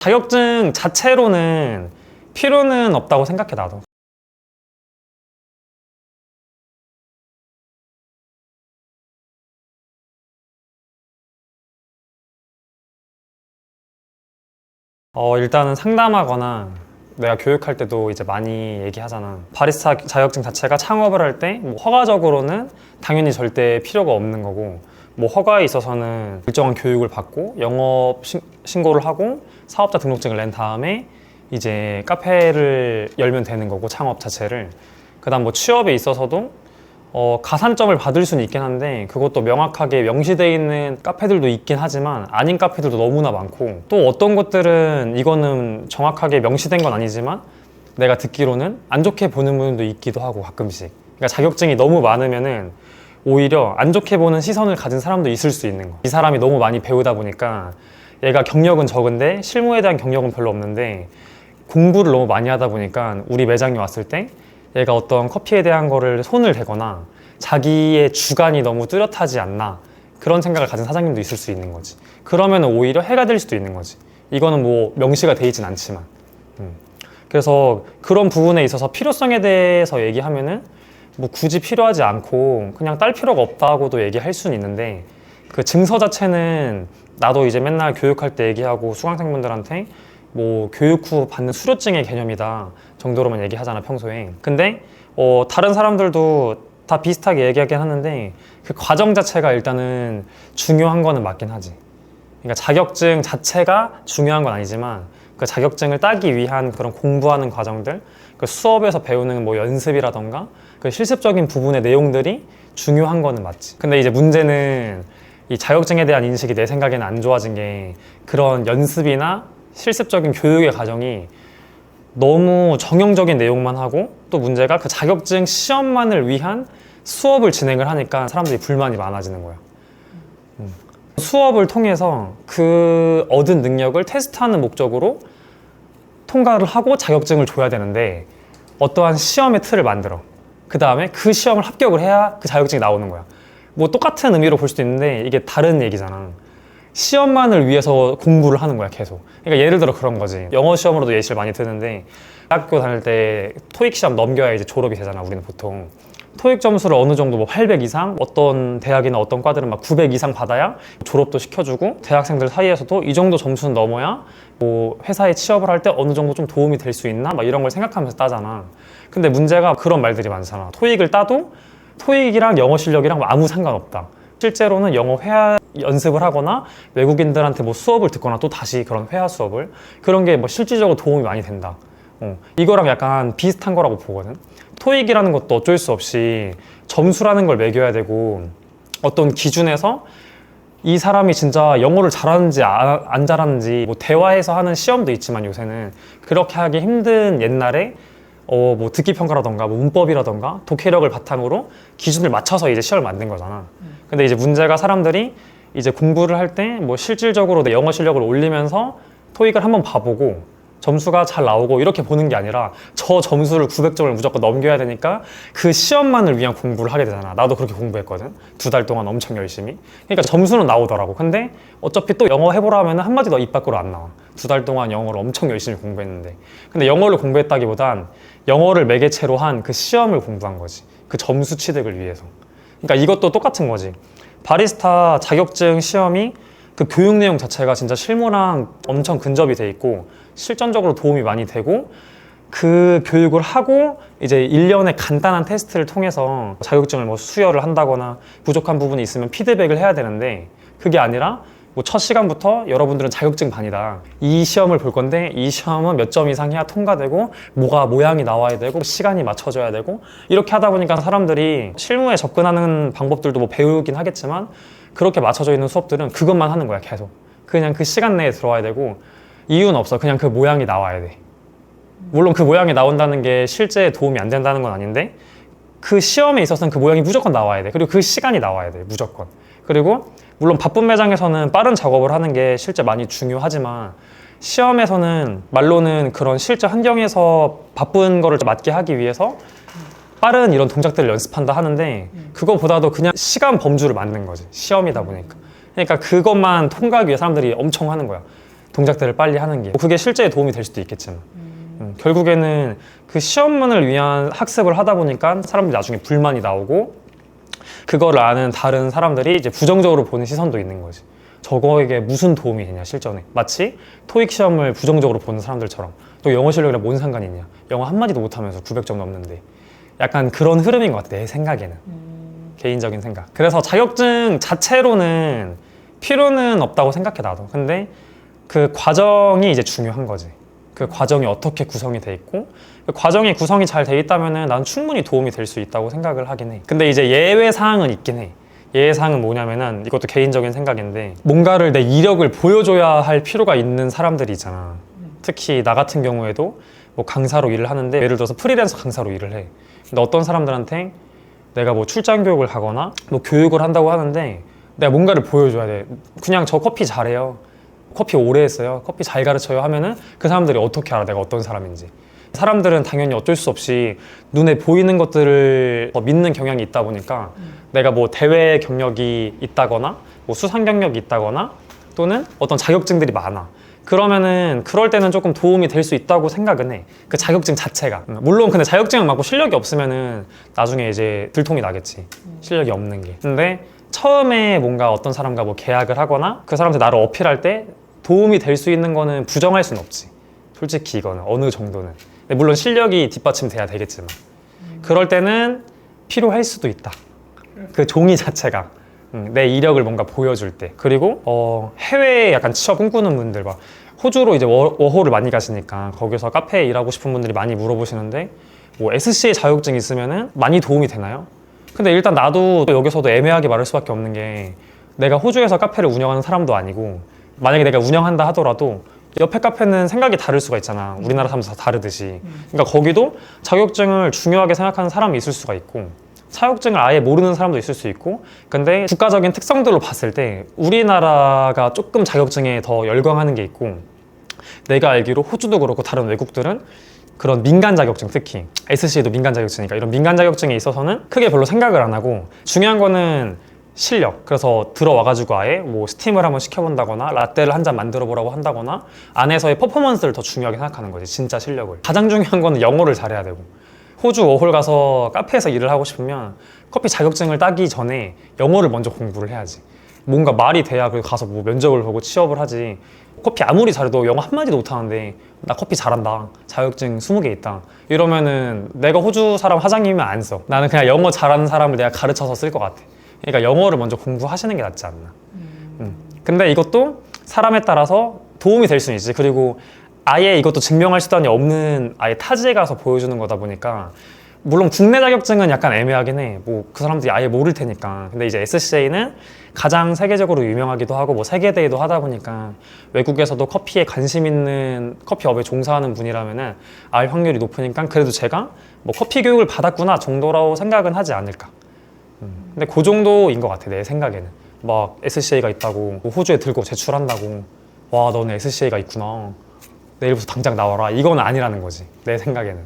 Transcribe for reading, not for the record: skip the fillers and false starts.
자격증 자체로는 필요는 없다고 생각해, 나도. 일단은 상담하거나 내가 교육할 때도 이제 많이 얘기하잖아. 바리스타 자격증 자체가 창업을 할 때 뭐 허가적으로는 당연히 절대 필요가 없는 거고, 뭐 허가에 있어서는 일정한 교육을 받고 영업 신고를 하고 사업자 등록증을 낸 다음에 이제 카페를 열면 되는 거고, 창업 자체를. 그다음 뭐 취업에 있어서도 가산점을 받을 수는 있긴 한데 그것도 명확하게 명시되어 있는 카페들도 있긴 하지만 아닌 카페들도 너무나 많고, 또 어떤 곳들은 이거는 정확하게 명시된 건 아니지만 내가 듣기로는 안 좋게 보는 분도 있기도 하고 가끔씩. 그러니까 자격증이 너무 많으면은 오히려 안 좋게 보는 시선을 가진 사람도 있을 수 있는 거. 이 사람이 너무 많이 배우다 보니까 얘가 경력은 적은데 실무에 대한 경력은 별로 없는데 공부를 너무 많이 하다 보니까 우리 매장에 왔을 때 얘가 어떤 커피에 대한 거를 손을 대거나 자기의 주관이 너무 뚜렷하지 않나, 그런 생각을 가진 사장님도 있을 수 있는 거지. 그러면 오히려 해가 될 수도 있는 거지. 이거는 뭐 명시가 돼 있진 않지만. 그래서 그런 부분에 있어서 필요성에 대해서 얘기하면은 뭐 굳이 필요하지 않고 그냥 딸 필요가 없다고도 얘기할 수는 있는데, 그 증서 자체는 나도 이제 맨날 교육할 때 얘기하고 수강생분들한테 뭐 교육 후 받는 수료증의 개념이다 정도로만 얘기하잖아, 평소에. 근데 다른 사람들도 다 비슷하게 얘기하긴 하는데 그 과정 자체가 일단은 중요한 거는 맞긴 하지. 그러니까 자격증 자체가 중요한 건 아니지만 그 자격증을 따기 위한 그런 공부하는 과정들, 그 수업에서 배우는 뭐 연습이라던가 그 실습적인 부분의 내용들이 중요한 거는 맞지. 근데 이제 문제는 이 자격증에 대한 인식이 내 생각에는 안 좋아진 게, 그런 연습이나 실습적인 교육의 과정이 너무 정형적인 내용만 하고, 또 문제가 그 자격증 시험만을 위한 수업을 진행을 하니까 사람들이 불만이 많아지는 거야. 수업을 통해서 그 얻은 능력을 테스트하는 목적으로 통과를 하고 자격증을 줘야 되는데 어떠한 시험의 틀을 만들어. 그 다음에 그 시험을 합격을 해야 그 자격증이 나오는 거야. 뭐 똑같은 의미로 볼 수도 있는데 이게 다른 얘기잖아. 시험만을 위해서 공부를 하는 거야, 계속. 그러니까 예를 들어 그런 거지. 영어 시험으로도 예시를 많이 드는데, 대학교 다닐 때 토익 시험 넘겨야 이제 졸업이 되잖아, 우리는 보통. 토익 점수를 어느 정도 뭐 800 이상, 어떤 대학이나 어떤 과들은 막 900 이상 받아야 졸업도 시켜주고, 대학생들 사이에서도 이 정도 점수는 넘어야 뭐 회사에 취업을 할 때 어느 정도 좀 도움이 될 수 있나? 막 이런 걸 생각하면서 따잖아. 근데 문제가 그런 말들이 많잖아. 토익을 따도 토익이랑 영어 실력이랑 뭐 아무 상관없다. 실제로는 영어 회화 연습을 하거나 외국인들한테 뭐 수업을 듣거나 또 다시 그런 회화 수업을, 그런 게 뭐 실질적으로 도움이 많이 된다. 이거랑 약간 비슷한 거라고 보거든. 토익이라는 것도 어쩔 수 없이 점수라는 걸 매겨야 되고, 어떤 기준에서 이 사람이 진짜 영어를 잘하는지 안 잘하는지, 뭐 대화에서 하는 시험도 있지만 요새는 그렇게 하기 힘든 옛날에 뭐 듣기 평가라던가 뭐 문법이라던가 독해력을 바탕으로 기준을 맞춰서 이제 시험을 만든 거잖아. 근데 이제 문제가 사람들이 이제 공부를 할 때 뭐 실질적으로 내 영어 실력을 올리면서 토익을 한번 봐보고 점수가 잘 나오고 이렇게 보는 게 아니라 저 점수를 900점을 무조건 넘겨야 되니까 그 시험만을 위한 공부를 하게 되잖아. 나도 그렇게 공부했거든. 2달 동안 엄청 열심히. 그러니까 점수는 나오더라고. 근데 어차피 또 영어 해보라 하면 한마디 더 입 밖으로 안 나와. 2달 동안 영어를 엄청 열심히 공부했는데. 근데 영어를 공부했다기보단 영어를 매개체로 한 그 시험을 공부한 거지. 그 점수 취득을 위해서. 그러니까 이것도 똑같은 거지. 바리스타 자격증 시험이 그 교육 내용 자체가 진짜 실무랑 엄청 근접이 돼 있고 실전적으로 도움이 많이 되고, 그 교육을 하고 이제 1년의 간단한 테스트를 통해서 자격증을 뭐 수여를 한다거나 부족한 부분이 있으면 피드백을 해야 되는데, 그게 아니라 뭐 첫 시간부터 여러분들은 자격증 반이다. 이 시험을 볼 건데 이 시험은 몇 점 이상 해야 통과되고 뭐가 모양이 나와야 되고 시간이 맞춰져야 되고, 이렇게 하다 보니까 사람들이 실무에 접근하는 방법들도 뭐 배우긴 하겠지만 그렇게 맞춰져 있는 수업들은 그것만 하는 거야, 계속. 그냥 그 시간 내에 들어와야 되고 이유는 없어. 그냥 그 모양이 나와야 돼. 물론 그 모양이 나온다는 게 실제 도움이 안 된다는 건 아닌데 그 시험에 있어서는 그 모양이 무조건 나와야 돼. 그리고 그 시간이 나와야 돼, 무조건. 그리고 물론 바쁜 매장에서는 빠른 작업을 하는 게 실제 많이 중요하지만 시험에서는 말로는 그런 실제 환경에서 바쁜 거를 맞게 하기 위해서 빠른 이런 동작들을 연습한다 하는데, 그거보다도 그냥 시간 범주를 맞는 거지. 시험이다 보니까. 그러니까 그것만 통과하기 위해 사람들이 엄청 하는 거야. 동작들을 빨리 하는 게 그게 실제에 도움이 될 수도 있겠지만 결국에는 그 시험문을 위한 학습을 하다 보니까 사람들이 나중에 불만이 나오고 그거를 아는 다른 사람들이 이제 부정적으로 보는 시선도 있는 거지. 저거에게 무슨 도움이 되냐 실전에. 마치 토익 시험을 부정적으로 보는 사람들처럼 또 영어 실력이랑 뭔 상관이 있냐. 영어 한마디도 못하면서 900점 넘는데. 약간 그런 흐름인 것 같아 내 생각에는. 개인적인 생각. 그래서 자격증 자체로는 필요는 없다고 생각해 나도. 근데 그 과정이 이제 중요한 거지. 그 과정이 어떻게 구성이 돼 있고 그 과정이 구성이 잘 돼 있다면은 난 충분히 도움이 될 수 있다고 생각을 하긴 해. 근데 이제 예외 사항은 있긴 해. 예외 사항은 뭐냐면은 이것도 개인적인 생각인데 뭔가를 내 이력을 보여줘야 할 필요가 있는 사람들이 있잖아. 특히 나 같은 경우에도 뭐 강사로 일을 하는데 예를 들어서 프리랜서 강사로 일을 해. 근데 어떤 사람들한테 내가 뭐 출장 교육을 가거나 뭐 교육을 한다고 하는데 내가 뭔가를 보여줘야 돼. 그냥 저 커피 잘해요. 커피 오래 했어요. 커피 잘 가르쳐요 하면은 그 사람들이 어떻게 알아 내가 어떤 사람인지. 사람들은 당연히 어쩔 수 없이 눈에 보이는 것들을 믿는 경향이 있다 보니까 내가 뭐 대회 경력이 있다거나 뭐 수상 경력이 있다거나 또는 어떤 자격증들이 많아. 그러면은 그럴 때는 조금 도움이 될 수 있다고 생각은 해. 그 자격증 자체가. 물론 근데 자격증을 맡고 실력이 없으면은 나중에 이제 들통이 나겠지. 실력이 없는 게. 근데 처음에 뭔가 어떤 사람과 뭐 계약을 하거나 그 사람한테 나를 어필할 때 도움이 될 수 있는 거는 부정할 수는 없지. 솔직히 이거는 어느 정도는. 근데 물론 실력이 뒷받침돼야 되겠지만 그럴 때는 필요할 수도 있다. 그 종이 자체가 내 이력을 뭔가 보여줄 때. 그리고 해외에 약간 취업 꿈꾸는 분들 막 호주로 이제 워홀을 많이 가시니까 거기서 카페에 일하고 싶은 분들이 많이 물어보시는데 뭐 SCA 자격증 있으면은 많이 도움이 되나요? 근데 일단 나도 여기서도 애매하게 말할 수밖에 없는 게 내가 호주에서 카페를 운영하는 사람도 아니고 만약에 내가 운영한다 하더라도 옆에 카페는 생각이 다를 수가 있잖아. 우리나라 사람들 다 다르듯이. 그러니까 거기도 자격증을 중요하게 생각하는 사람이 있을 수가 있고 자격증을 아예 모르는 사람도 있을 수 있고 근데 국가적인 특성들로 봤을 때 우리나라가 조금 자격증에 더 열광하는 게 있고 내가 알기로 호주도 그렇고 다른 외국들은 그런 민간 자격증 특히 SCA도 민간 자격증이니까 이런 민간 자격증에 있어서는 크게 별로 생각을 안 하고 중요한 거는 실력. 그래서 들어와가지고 아예 뭐 스팀을 한번 시켜본다거나 라떼를 한 잔 만들어 보라고 한다거나 안에서의 퍼포먼스를 더 중요하게 생각하는 거지. 진짜 실력을. 가장 중요한 거는 영어를 잘해야 되고 호주 워홀 가서 카페에서 일을 하고 싶으면 커피 자격증을 따기 전에 영어를 먼저 공부를 해야지. 뭔가 말이 돼야 그 가서 뭐 면접을 보고 취업을 하지. 커피 아무리 잘해도 영어 한마디도 못하는데 나 커피 잘한다. 자격증 20개 있다. 이러면은 내가 호주 사람 사장님이면 안 써. 나는 그냥 영어 잘하는 사람을 내가 가르쳐서 쓸 것 같아. 그러니까 영어를 먼저 공부하시는 게 낫지 않나. 근데 이것도 사람에 따라서 도움이 될 수는 있지. 그리고 아예 이것도 증명할 수단이 없는 아예 타지에 가서 보여주는 거다 보니까 물론 국내 자격증은 약간 애매하긴 해. 뭐 그 사람들이 아예 모를 테니까. 근데 이제 SCA는 가장 세계적으로 유명하기도 하고 뭐 세계대회도 하다 보니까 외국에서도 커피에 관심 있는 커피업에 종사하는 분이라면은 알 확률이 높으니까 그래도 제가 뭐 커피 교육을 받았구나 정도라고 생각은 하지 않을까. 근데 그 정도인 것 같아 내 생각에는. 막 SCA가 있다고 뭐 호주에 들고 제출한다고 와 너는 SCA가 있구나 내일부터 당장 나와라 이건 아니라는 거지 내 생각에는.